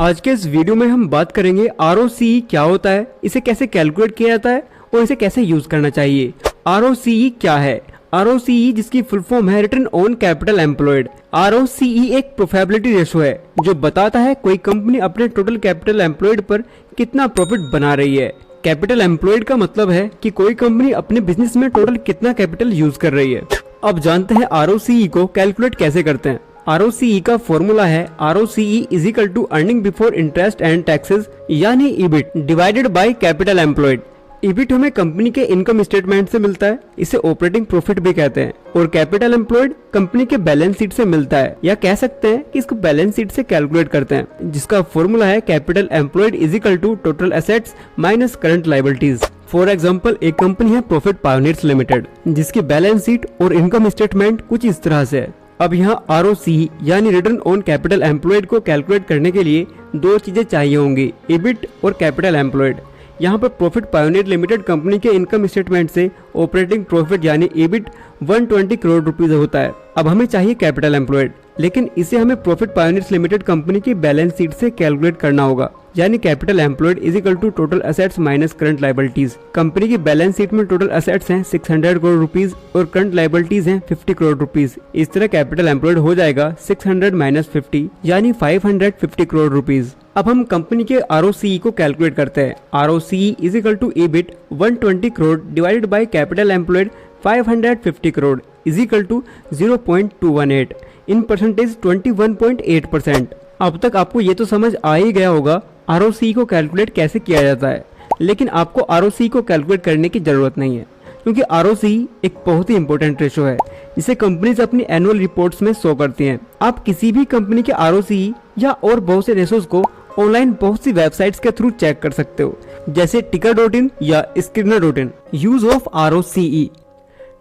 आज के इस वीडियो में हम बात करेंगे ROCE क्या होता है, इसे कैसे कैलकुलेट किया जाता है और इसे कैसे यूज करना चाहिए। ROCE क्या है? ROCE जिसकी फुल फॉर्म है return on capital employed. ROCE एक प्रोफेबिलिटी रेशो है जो बताता है कोई कंपनी अपने टोटल कैपिटल एम्प्लॉयड पर कितना प्रॉफिट बना रही है। कैपिटल एम्प्लॉयड का मतलब है कि कोई कंपनी अपने बिजनेस में टोटल कितना कैपिटल यूज कर रही है। अब जानते हैं ROCE को कैलकुलेट कैसे करते हैं। ROCE का फॉर्मूला है ROCE is equal to earning before interest and taxes यानी EBIT divided by capital employed. EBIT हमें कंपनी के इनकम स्टेटमेंट से मिलता है, इसे ऑपरेटिंग प्रॉफिट भी कहते हैं, और कैपिटल एम्प्लॉयड कंपनी के बैलेंस शीट से मिलता है, या कह सकते हैं कि इसको बैलेंस शीट से कैलकुलेट करते हैं, जिसका फॉर्मूला है capital employed is equal to total assets minus current liabilities. For example एक कंपनी है प्रॉफिट पायोनियर्स लिमिटेड जिसकी बैलेंस शीट और इनकम स्टेटमेंट कुछ इस तरह से है। अब यहाँ ROCE यानी रिटर्न ऑन कैपिटल एम्प्लॉयड को कैलकुलेट करने के लिए दो चीजें चाहिए होंगी, EBIT और कैपिटल एम्प्लॉयड। यहाँ पर प्रॉफिट पायोनियर लिमिटेड कंपनी के इनकम स्टेटमेंट से ऑपरेटिंग प्रॉफिट यानी EBIT 120 करोड़ रुपीज होता है। अब हमें चाहिए कैपिटल एम्प्लॉयड, लेकिन इसे हमें प्रॉफिट पायोनियर्स लिमिटेड कंपनी की बैलेंस शीट से कैलकुलेट करना होगा, यानी capital employed is equal to total assets minus current liabilities. Company की बैलेंस शीट में टोटल एसेट्स हैं 600 करोड़ रुपीज और करंट लायबिलिटीज हैं 50 करोड़ रुपीज। इस तरह कैपिटल एम्प्लॉयड हो जाएगा 600 माइनस 50 यानी 550 करोड़ रुपीज। अब हम कंपनी के ROCE को कैलकुलेट करते हैं। ROCE is equal to EBIT 120 crore divided by capital employed 550 crore is equal to 0.218 in percentage 21.8%। अब तक आपको ये तो समझ आ ही गया होगा ROCE को कैलकुलेट कैसे किया जाता है, लेकिन आपको ROCE को कैलकुलेट करने की जरूरत नहीं है, क्योंकि ROCE एक बहुत ही इंपॉर्टेंट रेशो है जिसे कंपनीज अपनी एनुअल रिपोर्ट्स में शो करती हैं। आप किसी भी कंपनी के ROCE या और बहुत से रेशोज को ऑनलाइन बहुत सी वेबसाइट्स के थ्रू चेक कर सकते हो, जैसे टिकर.in या स्क्रीनर.in। Use of ROCE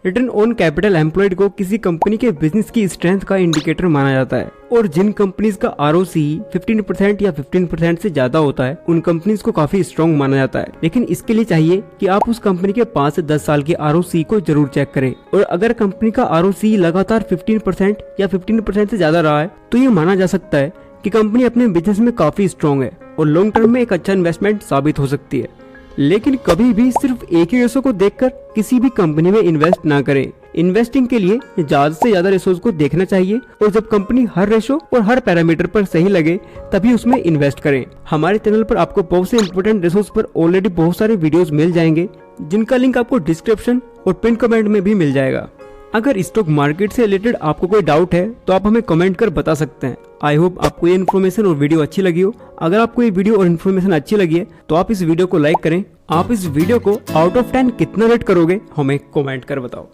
return on capital employed को किसी कंपनी के बिजनेस की स्ट्रेंथ का इंडिकेटर माना जाता है, और जिन कंपनीज का ROCE 15% या 15% से ज्यादा होता है उन कंपनीज को काफी स्ट्रॉन्ग माना जाता है। लेकिन इसके लिए चाहिए कि आप उस कंपनी के 5 से 10 साल के ROCE को जरूर चेक करें, और अगर कंपनी का ROCE लगातार 15% या 15% से ज्यादा रहा है तो ये माना जा सकता है कि कंपनी अपने बिजनेस में काफी स्ट्रॉन्ग है और लॉन्ग टर्म में एक अच्छा इन्वेस्टमेंट साबित हो सकती है। लेकिन कभी भी सिर्फ एक ही रेशो को देखकर किसी भी कंपनी में इन्वेस्ट ना करें। इन्वेस्टिंग के लिए ज्यादा से ज्यादा रेशोज को देखना चाहिए, और जब कंपनी हर रेशो और हर पैरामीटर पर सही लगे तभी उसमें इन्वेस्ट करें। हमारे चैनल पर आपको बहुत से इंपोर्टेंट रेशोज पर ऑलरेडी बहुत सारे वीडियोस मिल जाएंगे, जिनका लिंक आपको डिस्क्रिप्शन और पिन कमेंट में भी मिल जाएगा। अगर स्टॉक मार्केट से रिलेटेड आपको कोई डाउट है तो आप हमें कमेंट कर बता सकते हैं। आई होप आपको ये इन्फॉर्मेशन और वीडियो अच्छी लगी हो। अगर आपको ये वीडियो और इन्फॉर्मेशन अच्छी लगी है तो आप इस वीडियो को लाइक करें। आप इस वीडियो को आउट ऑफ 10 कितना रेट करोगे हमें कमेंट कर बताओ।